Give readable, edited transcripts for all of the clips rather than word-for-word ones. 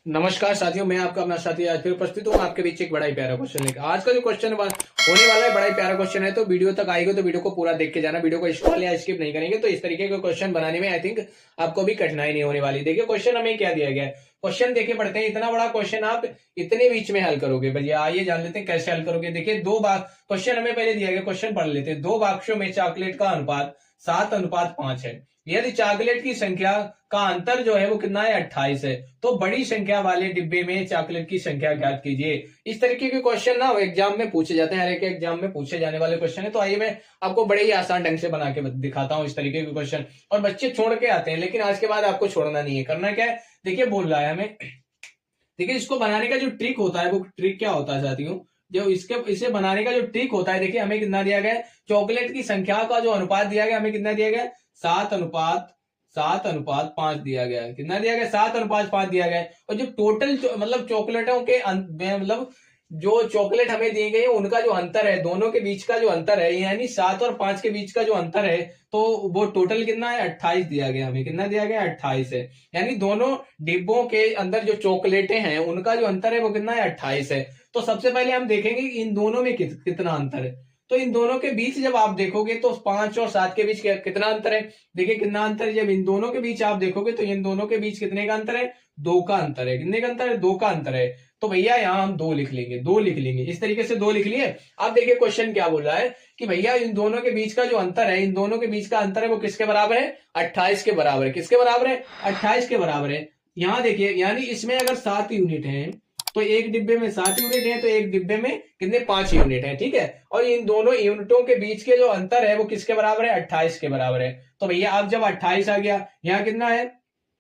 नमस्कार साथियों, मैं आपका अपना साथी आज फिर उपस्थित हूँ आपके बीच एक बड़ा ही प्यारा क्वेश्चन लेकर। आज का जो क्वेश्चन होने वाला है बड़ा ही प्यारा क्वेश्चन है, तो वीडियो तक आएगा तो वीडियो को पूरा देख के जाना। वीडियो को स्क्रॉल या स्किप नहीं करेंगे तो इस तरीके का क्वेश्चन बनाने में आई थिंक आपको भी कठिनाई नहीं होने वाली। देखिए क्वेश्चन हमें क्या दिया गया है, क्वेश्चन देखिए पढ़ते हैं। इतना बड़ा क्वेश्चन आप इतने बीच में हल करोगे भैया, आइए जान लेते हैं कैसे हल करोगे। देखिए दो बार क्वेश्चन हमें पहले दिया गया, क्वेश्चन पढ़ लेते हैं। दो बाक्सों में चॉकलेट का अनुपात 7:5 है। यदि चॉकलेट की संख्या का अंतर जो है वो कितना है, 28 है, तो बड़ी संख्या वाले डिब्बे में चॉकलेट की संख्या ज्ञात कीजिए। इस तरीके के क्वेश्चन ना एग्जाम में पूछे जाते हैं, हर एक एग्जाम में पूछे जाने वाले क्वेश्चन है। तो आइए मैं आपको बड़े ही आसान ढंग से बना के दिखाता हूं इस तरीके के क्वेश्चन। और बच्चे छोड़ के आते हैं, लेकिन आज के बाद आपको छोड़ना नहीं है। करना क्या है, देखिए बोल रहा है हमें, देखिए इसको बनाने का जो ट्रिक होता है वो ट्रिक क्या होता है साथियों, जो इसे बनाने का जो ट्रिक होता है, देखिए हमें कितना दिया गया है, चॉकलेट की संख्या का जो अनुपात दिया गया, हमें कितना दिया गया, 7:5 दिया गया है। कितना दिया गया, 7:5 दिया गया है। और जो टोटल मतलब चॉकलेटों के मतलब जो चॉकलेट हमें दी गई है उनका जो अंतर है, दोनों के बीच का जो अंतर है, यानी 7 और 5 के बीच का जो अंतर है, तो वो टोटल कितना है, 28 दिया गया। हमें कितना दिया गया, 28 है। यानी दोनों डिब्बों के अंदर जो चॉकलेटें हैं उनका जो अंतर है वो कितना है, 28 है। तो सबसे पहले हम देखेंगे कि इन दोनों में कितना अंतर है। तो इन दोनों के बीच जब आप देखोगे तो 5 और 7 के बीच कितना अंतर है, देखिए कितना अंतर है। जब इन दोनों के बीच आप देखोगे तो इन दोनों के बीच कितने का अंतर है, 2 का अंतर है। कितने का अंतर है, 2 का अंतर है। तो भैया यहाँ हम 2 लिख लेंगे, 2 लिख लेंगे, इस तरीके से 2 लिख लिए। अब देखिए क्वेश्चन क्या बोल रहा है कि भैया इन दोनों के बीच का जो अंतर है, इन दोनों के बीच का अंतर है वो किसके बराबर है, 28 के बराबर है। किसके बराबर है, 28 के बराबर है। यहाँ देखिए, यानी इसमें अगर 7 यूनिट है तो एक डिब्बे में 7 यूनिट है, तो एक डिब्बे में कितने, 5 यूनिट है, ठीक है। और इन दोनों यूनिटों के बीच के जो अंतर है वो किसके बराबर है, 28 के बराबर है। तो भैया अब जब 28 आ गया, यहाँ कितना है,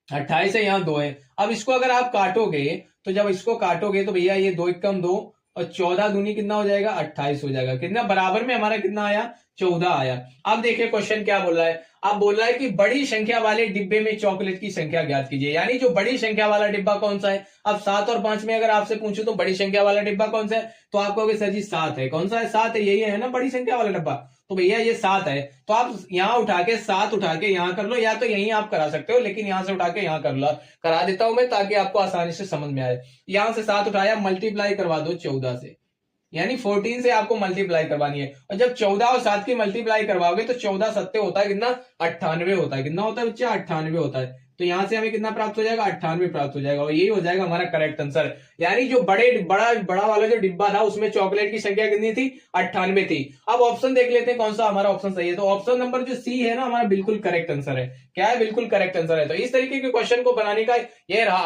28 है, यहाँ 2 है। अब इसको अगर आप काटोगे तो जब इसको काटोगे तो भैया ये 2 एकम 2 और 14 दूनी कितना हो जाएगा, 28 हो जाएगा। कितना बराबर में हमारा कितना आया, 14 आया। अब देखिए क्वेश्चन क्या बोल रहा है, अब बोल रहा है कि बड़ी संख्या वाले डिब्बे में चॉकलेट की संख्या ज्ञात कीजिए। यानी जो बड़ी संख्या वाला डिब्बा कौन सा है। अब 7 और 5 में अगर आपसे पूछो तो बड़ी संख्या वाला डिब्बा कौन सा है, तो आप कहोगे सर जी 7 है। कौन सा है, 7 है, यही है ना बड़ी संख्या वाला डिब्बा। तो भैया ये 7 है, तो आप यहाँ उठा के 7 उठा के यहाँ कर लो, या तो यहीं आप करा सकते हो, लेकिन यहां से उठा के यहाँ कर लो, करा देता हूं मैं ताकि आपको आसानी से समझ में आए। यहां से 7 उठाया, मल्टीप्लाई करवा दो 14 से, यानी 14 से आपको मल्टीप्लाई करवानी है। और जब 14 और 7 की मल्टीप्लाई करवाओगे तो 14 सत्ते होता है कितना, 98 होता है। कितना होता है बच्चा, 98 होता है। तो यहां से हमें कितना प्राप्त हो जाएगा, 98 प्राप्त हो जाएगा। और यही हो जाएगा हमारा करेक्ट आंसर। यानी जो बड़ा वाला जो डिब्बा था उसमें चॉकलेट की संख्या कितनी थी, 98 थी। अब ऑप्शन देख लेते हैं कौन सा हमारा ऑप्शन सही है। तो ऑप्शन नंबर जो सी है ना हमारा बिल्कुल करेक्ट आंसर है। क्या है, बिल्कुल करेक्ट आंसर है। तो इस तरीके के क्वेश्चन को बनाने का यह रहा